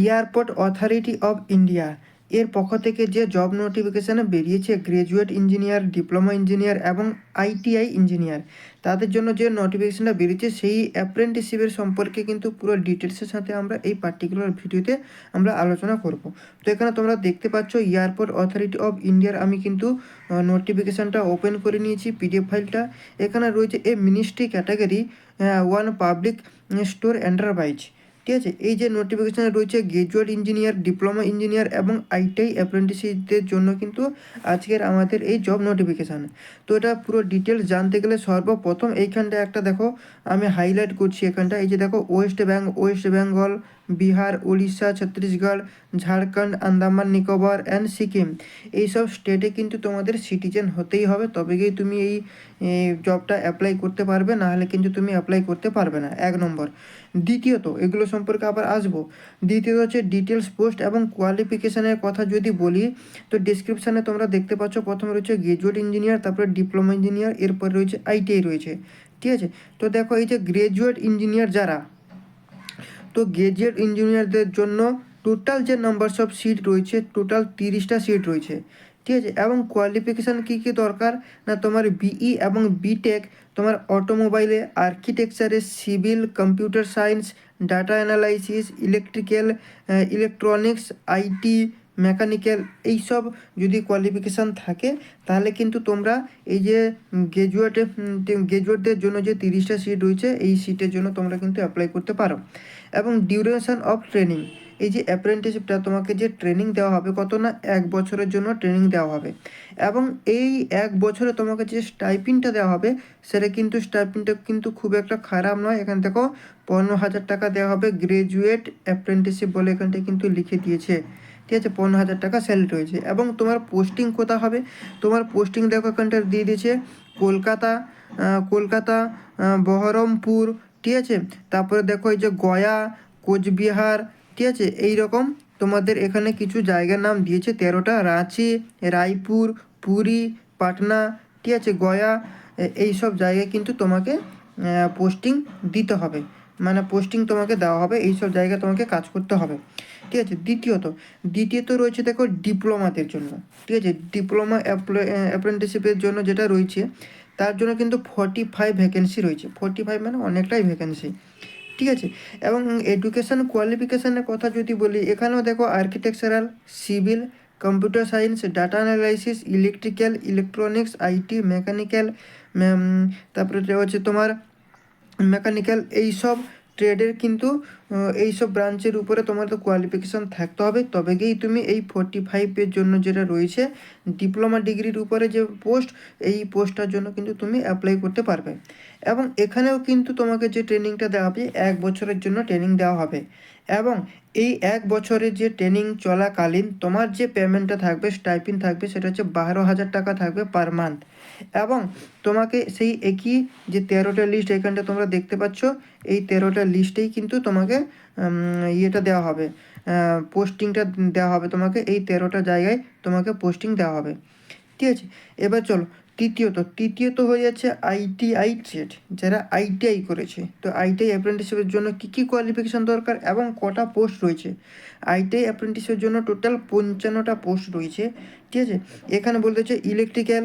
Airport authority of India এর পক্ষ থেকে যে জব নোটিফিকেশানে বেরিয়েছে গ্র্যাজুয়েট ইঞ্জিনিয়ার, ডিপ্লোমা ইঞ্জিনিয়ার এবং আইটিআই ইঞ্জিনিয়ার, তাদের জন্য যে নোটিফিকেশানটা বেরিয়েছে সেই অ্যাপ্রেন্টিসশিপের সম্পর্কে কিন্তু পুরো ডিটেলসের সাথে আমরা এই পার্টিকুলার ভিডিওতে আমরা আলোচনা করব। তো এখানে তোমরা দেখতে পাচ্ছ এয়ারপোর্ট অথরিটি অফ ইন্ডিয়ার আমি কিন্তু নোটিফিকেশানটা ওপেন করে নিয়েছি পিডিএফ ফাইলটা। এখানে রয়েছে a ministry category one public store enterprise, ঠিক আছে। এই যে নোটিফিকেশানে রয়েছে গ্র্যাজুয়েট ইঞ্জিনিয়ার, ডিপ্লোমা ইঞ্জিনিয়ার এবং আইটিআই অ্যাপ্রেন্টিসদের জন্য কিন্তু আজকের আমাদের এই জব নোটিফিকেশান। তো এটা পুরো ডিটেলস জানতে গেলে সর্বপ্রথম এইখানটা একটা দেখো আমি হাইলাইট করছি, এখানটা এই যে দেখো ওয়েস্ট বেঙ্গল, বিহার, উড়িষ্যা, ছত্তিশগড়, ঝাড়খণ্ড, আন্দামান নিকোবর অ্যান্ড সিকিম, এইসব স্টেটে কিন্তু তোমাদের সিটিজেন হতেই হবে, তবে গিয়ে তুমি এই জবটা অ্যাপ্লাই করতে পারবে, নাহলে কিন্তু তুমি অ্যাপ্লাই করতে পারবে না, 1 নম্বর। দ্বিতীয়ত এগুলো সম্পর্কে আবার আসবো। দ্বিতীয়ত হচ্ছে ডিটেলস পোস্ট এবং কোয়ালিফিকেশানের কথা যদি বলি, তো ডিসক্রিপশানে তোমরা দেখতে পাচ্ছ প্রথমে রয়েছে গ্র্যাজুয়েট ইঞ্জিনিয়ার, তারপরে ডিপ্লোমা ইঞ্জিনিয়ার, এরপর রয়েছে আইটিআই রয়েছে, ঠিক আছে। তো দেখো এই যে গ্র্যাজুয়েট ইঞ্জিনিয়ার যারা, তো গ্র্যাজুয়েট ইঞ্জিনিয়ারদের জন্য টোটাল যে নাম্বারস অফ সিট রয়েছে টোটাল 30টা সিট রয়েছে, ঠিক আছে। এবং কোয়ালিফিকেশান কী কী দরকার না, তোমার বিই এবং বিটেক, তোমার অটোমোবাইলে, আর্কিটেকচারে, civil, computer science, data analysis, electronics, IT, mechanical, এইসব যদি কোয়ালিফিকেশান থাকে তাহলে কিন্তু তোমরা এই যে গ্র্যাজুয়েটদের জন্য যে 30টা সিট রয়েছে এই সিটের জন্য তোমরা কিন্তু অ্যাপ্লাই করতে পারো। এবং ডিউরেশন অফ ট্রেনিং, এই যে অ্যাপ্রেন্টিসশিপটা তোমাকে যে ট্রেনিং দেওয়া হবে কত না 1 বছরের জন্য ট্রেনিং দেওয়া হবে। এবং এই 1 বছরে তোমাকে যে স্টাইপিনটা দেওয়া হবে সেটা কিন্তু স্টাইপিনটা কিন্তু খুব একটা খারাপ নয়। এখান থেকে 15,000 টাকা দেওয়া হবে, গ্র্যাজুয়েট অ্যাপ্রেন্টিসশিপ বলে এখানটায় কিন্তু লিখে দিয়েছে, ঠিক আছে। 15,000 টাকা স্যালারি রয়েছে। এবং তোমার পোস্টিং কোথা হবে, তোমার পোস্টিং দেখো এখানটা দিয়ে দিয়েছে কলকাতা, বহরমপুর, ঠিক আছে। তারপরে দেখো এই যে গয়া, কোচবিহার, ঠিক আছে। এই রকম তোমাদের এখানে কিছু জায়গার নাম দিয়েছে 13টা, রাঁচি, রায়পুর, পুরী, পাটনা, ঠিক আছে, গয়া, এই সব জায়গায় কিন্তু তোমাকে পোস্টিং দিতে হবে, মানে পোস্টিং তোমাকে দেওয়া হবে, এই সব জায়গায় তোমাকে কাজ করতে হবে, ঠিক আছে। দ্বিতীয়ত রয়েছে দেখো ডিপ্লোমাদের জন্য, ঠিক আছে। ডিপ্লোমা অ্যাপ্রেন্টিসশিপের জন্য যেটা রয়েছে তার জন্য কিন্তু 45 ভ্যাকেন্সি রয়েছে, 45 মানে অনেকটাই ভ্যাকেন্সি, ঠিক আছে। এবং এডুকেশান কোয়ালিফিকেশানের কথা যদি বলি, এখানেও দেখো architectural, civil, computer science, data analysis, electrical, electronics, IT, mechanical, তারপরে হচ্ছে তোমার মেকানিক্যাল, এইসব ট্রেডের কিন্তু এইসব ব্রাঞ্চের উপরে তোমার তো কোয়ালিফিকেশান থাকতে হবে, তবে গিয়েই তুমি এই 45-এর জন্য যেটা রয়েছে ডিপ্লোমা ডিগ্রির উপরে যে পোস্ট, এই পোস্টটার জন্য কিন্তু তুমি অ্যাপ্লাই করতে পারবে। এবং এখানেও কিন্তু তোমাকে যে ট্রেনিংটা দেওয়া হবে 1 বছরের জন্য ট্রেনিং দেওয়া হবে। এবং এই 1 বছরের যে ট্রেনিং চলাকালীন তোমার যে পেমেন্টটা থাকবে, স্টাইপিন থাকবে, সেটা হচ্ছে 12,000 টাকা থাকবে পার মান্থ। এবং তোমাকে সেই একই যে 13টা লিস্ট এখানটা তোমরা দেখতে পাচ্ছ, এই 13টা লিস্টেই কিন্তু তোমাকে ইয়েটা দেওয়া হবে, পোস্টিংটা দেওয়া হবে তোমাকে, এই 13টা জায়গায় তোমাকে পোস্টিং দেওয়া হবে, ঠিক আছে। এবার চলো তৃতীয়ত হয়ে যাচ্ছে আইটিআই ট্রেড, যারা আইটিআই করেছে। তো আইটিআই অ্যাপ্রেন্টিসশিপের জন্য কী কী কোয়ালিফিকেশান দরকার এবং কটা পোস্ট রয়েছে। আইটিআই অ্যাপ্রেন্টিসের জন্য টোটাল 55টা পোস্ট রয়েছে, ঠিক আছে। এখানে বলতে হচ্ছে ইলেকট্রিক্যাল,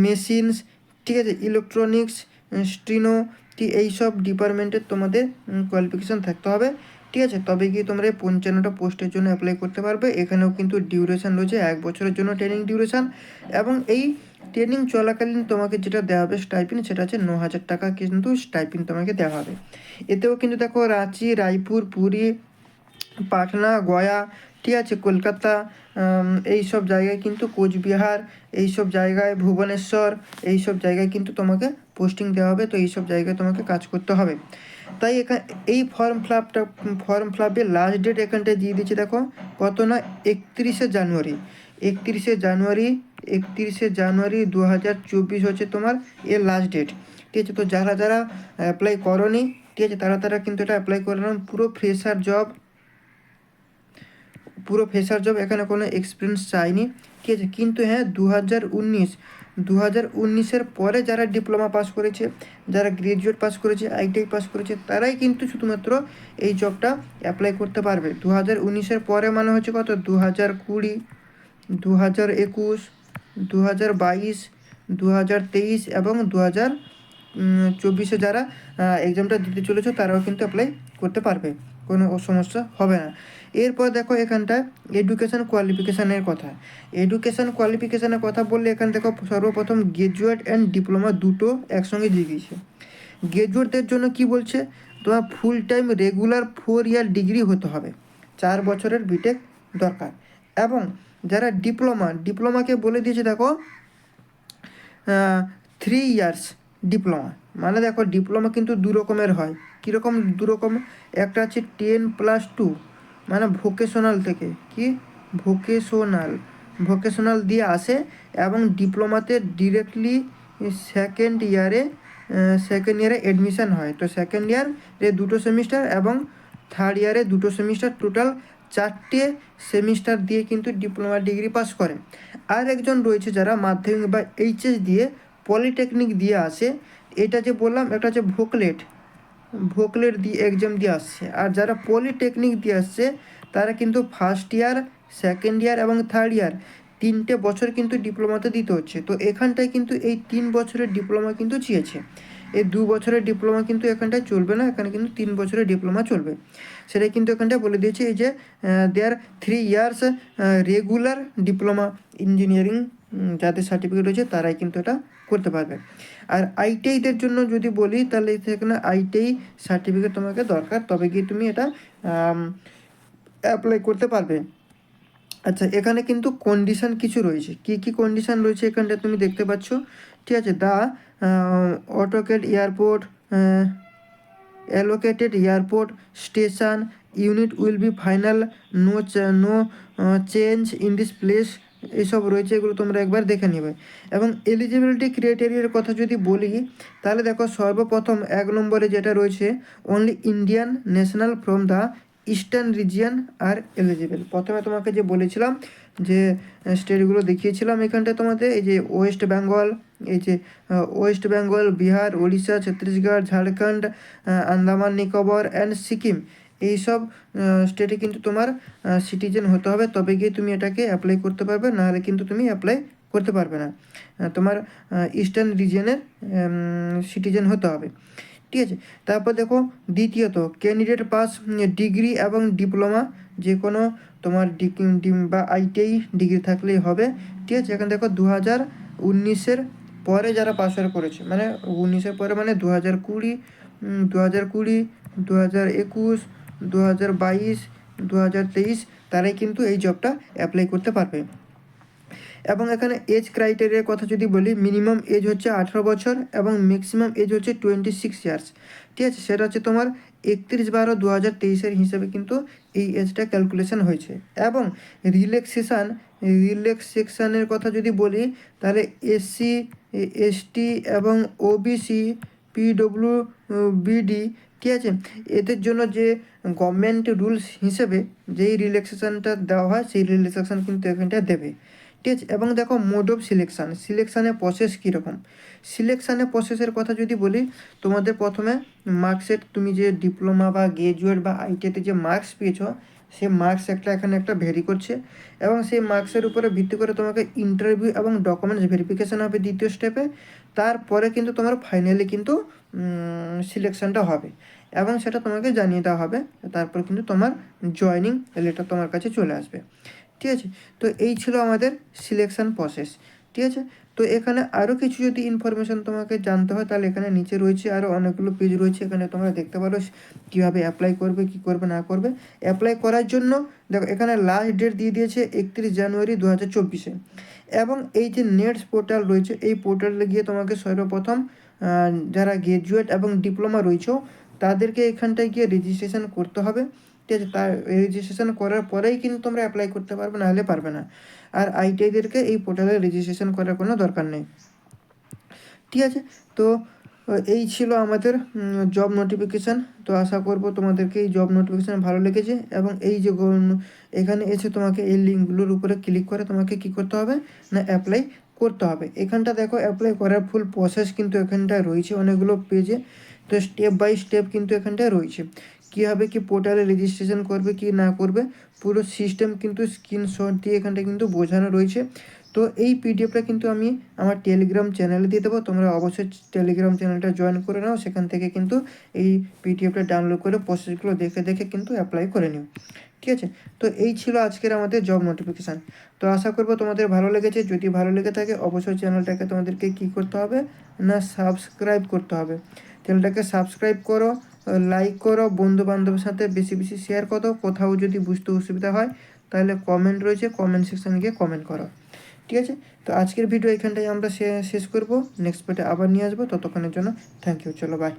মেশিনস, ঠিক আছে, ইলেকট্রনিক্স, স্টিনো, এইসব ডিপার্টমেন্টের তোমাদের কোয়ালিফিকেশান থাকতে হবে, ঠিক আছে। তবে গিয়ে তোমরা এই 55টা পোস্টের জন্য অ্যাপ্লাই করতে পারবে। এখানেও কিন্তু ডিউরেশান রয়েছে 1 বছরের জন্য ট্রেনিং ডিউরেশান। এবং এই ট্রেনিং চলাকালীন তোমাকে যেটা দেওয়া হবে স্টাইপিন, সেটা হচ্ছে 9,000 টাকা কিন্তু স্টাইপিন তোমাকে দেওয়া হবে। এতেও কিন্তু দেখো রাঁচি, রায়পুর, পুরী, পাটনা, গয়া, ঠিক আছে, কলকাতা, এই সব জায়গায় কিন্তু কোচবিহার, এই সব জায়গায় ভুবনেশ্বর, এই সব জায়গায় কিন্তু তোমাকে পোস্টিং দেওয়া হবে। তো এই সব জায়গায় তোমাকে কাজ করতে হবে। তাই এই ফর্ম ফিলাপের লাস্ট ডেট এখানটায় দিয়ে দিচ্ছে দেখো কত না 31শে জানুয়ারি, 2024 হচ্ছে তোমার এর লাস্ট ডেট, ঠিক আছে। তো যারা অ্যাপ্লাই করোনি, ঠিক আছে, তারা কিন্তু এটা অ্যাপ্লাই করে নাও। পুরো ফ্রেশার জব, এখানে কোনো এক্সপিরিয়েন্স চাইনি, ঠিক আছে। কিন্তু হ্যাঁ 2019 2019-এর পরে যারা ডিপ্লোমা পাস করেছে, যারা গ্রাজুয়েট পাস করেছে, আইটিআই পাস করেছে, তারাই কিন্তু শুধুমাত্র এই জবটা অ্যাপ্লাই করতে পারবে। 2019-এর পরে মানে হচ্ছে কত, 2020, 2021, 2022, 2023 এবং 2024-এ যারা এক্সামটা দিতে চলেছে তারাও কিন্তু অ্যাপ্লাই করতে পারবে, কোনো সমস্যা হবে না। এরপর দেখো এখানটায় এডুকেশান কোয়ালিফিকেশানের কথা। এডুকেশান কোয়ালিফিকেশানের কথা বললে এখানে দেখো সর্বপ্রথম গ্রাজুয়েট অ্যান্ড ডিপ্লোমা দুটো একসঙ্গে দিয়ে দিয়েছে। গ্রাজুয়েটদের জন্য কি বলছে, তোমার full time regular 4 year degree হতে হবে, 4 বছরের বিটেক দরকার। এবং যারা ডিপ্লোমাকে বলে দিয়েছে দেখো 3 ইয়ার্স ডিপ্লোমা। মানে দেখো ডিপ্লোমা কিন্তু দু রকমের হয়। কীরকম দু রকম, একটা আছে 10+2 মানে ভোকেশনাল থেকে, কি ভোকেশনাল দিয়ে আসে, এবং ডিপ্লোমাতে ডিরেক্টলি সেকেন্ড ইয়ারে অ্যাডমিশান হয়। তো সেকেন্ড ইয়ারে 2টো সেমিস্টার এবং থার্ড ইয়ারে 2টো সেমিস্টার, টোটাল 4টে সেমিস্টার দিয়ে কিন্তু ডিপ্লোমা ডিগ্রি পাস করে। আর একজন রয়েছে যারা মাধ্যমিক বা এইচএস দিয়ে পলিটেকনিক দিয়ে আসে, এটা যে বললাম একটা হচ্ছে ভোকলেট দিয়ে এক্সাম দিয়ে আসছে। আর যারা পলিটেকনিক দিয়ে আসছে তারা কিন্তু ফার্স্ট ইয়ার, সেকেন্ড ইয়ার এবং থার্ড ইয়ার 3টে বছর কিন্তু ডিপ্লোমাতে দিতে হচ্ছে। তো এখানটায় কিন্তু এই 3 বছরের ডিপ্লোমা কিন্তু চেয়েছে। এই 2 বছরের ডিপ্লোমা কিন্তু এখানটায় চলবে না, এখানে কিন্তু 3 বছরের ডিপ্লোমা চলবে। সেটাই কিন্তু এখানটায় বলে দিয়েছে, এই যে দেয়ার 3 ইয়ার্স রেগুলার ডিপ্লোমা ইঞ্জিনিয়ারিং যাদের সার্টিফিকেট রয়েছে তারাই কিন্তু এটা করতে পারবে। আর আইটিআইদের জন্য যদি বলি তাহলে সেখানে আইটিআই সার্টিফিকেট তোমাকে দরকার, তবে গিয়ে তুমি এটা অ্যাপ্লাই করতে পারবে। আচ্ছা, এখানে কিন্তু কন্ডিশান কিছু রয়েছে। কি কি কন্ডিশান রয়েছে এখানটা তুমি দেখতে পাচ্ছ, ঠিক আছে। The AutoCAD airport allocated airport station unit will be final, no change in this place, এসব রয়েছে, এগুলো তোমরা একবার দেখে নেবে। এবং এলিজিবিলিটি ক্রাইটেরিয়ার কথা যদি বলি তাহলে দেখো সর্বপ্রথম 1 নম্বরে যেটা রয়েছে, only Indian national from the eastern region are eligible. প্রথমে তোমাকে যে বলেছিলাম যে স্টেটগুলো দেখিয়েছিলাম এখানটায় তোমাদের, এই যে ওয়েস্ট বেঙ্গল, বিহার, উড়িষ্যা, ছত্তিশগড়, ঝাড়খণ্ড, আন্দামান নিকোবর অ্যান্ড সিকিম, এইসব স্টেটে কিন্তু তোমার সিটিজেন হতে হবে, তবে গিয়ে তুমি এটাকে অ্যাপ্লাই করতে পারবে, নাহলে কিন্তু তুমি অ্যাপ্লাই করতে পারবে না। তোমার ইস্টার্ন রিজিয়নের সিটিজেন হতে হবে, ঠিক আছে। তারপর দেখো দ্বিতীয়ত, ক্যান্ডিডেট পাস ডিগ্রি এবং ডিপ্লোমা, যে কোনো তোমার বা আইটিআই ডিগ্রি থাকলেই হবে, ঠিক আছে। এখানে দেখো 2019-এর পরে যারা পাস আউট করেছে, মানে 19-এর পরে মানে 2020, 2021, 2022, 2023, তারাই কিন্তু এই জবটা অ্যাপ্লাই করতে পারবে। এবং এখানে এজ ক্রাইটেরিয়ার কথা যদি বলি, মিনিমাম এজ হচ্ছে 18 বছর এবং ম্যাক্সিমাম এজ হচ্ছে 26 ইয়ার্স, ঠিক আছে। সেটা হচ্ছে তোমার 31/12/2023-এর হিসেবে কিন্তু এই এজটা ক্যালকুলেশন হয়েছে। এবং রিল্যাক্সেশনের কথা যদি বলি তাহলে এসসি, এসটি এবং ওবিসি, পিডব্লিউবিডি, ঠিক আছে, এদের জন্য যে গভর্নমেন্ট রুলস হিসেবে যেই রিল্যাক্সেশনটা দেওয়া হয় সেই রিল্যাক্সেশন কিন্তু এখানটা দেবে, ঠিক আছে। এবং দেখো মোড অফ সিলেকশানের প্রসেস কীরকম। সিলেকশানের প্রসেসের কথা যদি বলি, তোমাদের প্রথমে মার্কসের, তুমি যে ডিপ্লোমা বা গ্রাজুয়েট বা আইটিআইতে যে মার্কস পেয়েছো সেই মার্কস এখানে একটা ভ্যারি করছে, এবং সেই মার্কসের উপরে ভিত্তি করে তোমাকে ইন্টারভিউ এবং ডকুমেন্টস ভেরিফিকেশান হবে দ্বিতীয় স্টেপে। তারপরে কিন্তু তোমার ফাইনালি কিন্তু সিলেকশানটা হবে এবং সেটা তোমাকে জানিয়ে দেওয়া হবে, তারপর কিন্তু তোমার জয়নিং লেটার তোমার কাছে চলে আসবে, ঠিক আছে। তো এই ছিল আমাদের সিলেকশান প্রসেস, ঠিক আছে। তো এখানে আরও কিছু যদি ইনফরমেশান তোমাকে জানতে হয় তাহলে এখানে নিচে রয়েছে আরও অনেকগুলো পেজ রয়েছে, এখানে তোমরা দেখতে পারো কীভাবে অ্যাপ্লাই করবে, কী করবে না করবে। অ্যাপ্লাই করার জন্য দেখো এখানে লাস্ট ডেট দিয়ে দিয়েছে 31 জানুয়ারি 2024-এ। এবং এই যে নেটস পোর্টাল রয়েছে এই পোর্টালে গিয়ে তোমাকে সর্বপ্রথম যারা গ্রাজুয়েট এবং ডিপ্লোমা রয়েছে তাদেরকে এখানটায় গিয়ে রেজিস্ট্রেশন করতে হবে, ঠিক আছে। তার রেজিস্ট্রেশন করার পরেই কিন্তু তোমরা অ্যাপ্লাই করতে পারবে, নাহলে পারবে না। আর আইটিআইদেরকে এই পোর্টালে রেজিস্ট্রেশন করার কোনো দরকার নেই, ঠিক আছে। তো এই ছিল আমাদের জব নোটিফিকেশান। তো আশা করব তোমাদেরকে এই জব নোটিফিকেশান ভালো লেগেছে। এবং এই যে এখানে এসে তোমাকে এই লিঙ্কগুলোর উপরে ক্লিক করে তোমাকে কী করতে হবে না, অ্যাপ্লাই করতে হবে। এখানটা দেখো অ্যাপ্লাই করার ফুল প্রসেস কিন্তু এখানটায় রয়েছে অনেকগুলো পেজে। তো স্টেপ বাই স্টেপ কিন্তু এখানটায় রয়েছে, কীভাবে কি পোর্টালে রেজিস্ট্রেশন করবে কি না করবে পুরো সিস্টেম কিন্তু স্ক্রিনশট দিয়ে এখানটা কিন্তু বোঝানো রয়েছে। তো এই পিডিএফটা কিন্তু আমি আমার টেলিগ্রাম চ্যানেলে দিয়ে দেবো, তোমরা অবশ্যই টেলিগ্রাম চ্যানেলটা জয়েন করে নাও, সেখান থেকে কিন্তু এই পিডিএফটা ডাউনলোড করে প্রসেসগুলো দেখে দেখে কিন্তু অ্যাপ্লাই করে নিও। ঠিক আছে, তো এই ছিল আজকের আমাদের জব নোটিফিকেশান। তো আশা করবো তোমাদের ভালো লেগেছে। যদি ভালো লেগে থাকে অবশ্যই চ্যানেলটাকে তোমাদেরকে কী করতে হবে না সাবস্ক্রাইব করতে হবে। চ্যানেলটাকে সাবস্ক্রাইব করো, লাইক করো, বন্ধু বান্ধবের সাথে বেশি বেশি শেয়ার করো। কোথাও যদি বুঝতে অসুবিধা হয় তাহলে কমেন্ট রয়েছে, কমেন্ট সেকশানে গিয়ে কমেন্ট করো। ঠিক আছে, তো আজকের ভিডিও এখানটায় আমরা শেষ করব। নেক্সট পার্টে আবার নিয়ে আসবো, ততক্ষণের জন্য থ্যাংক ইউ। চলো বাই।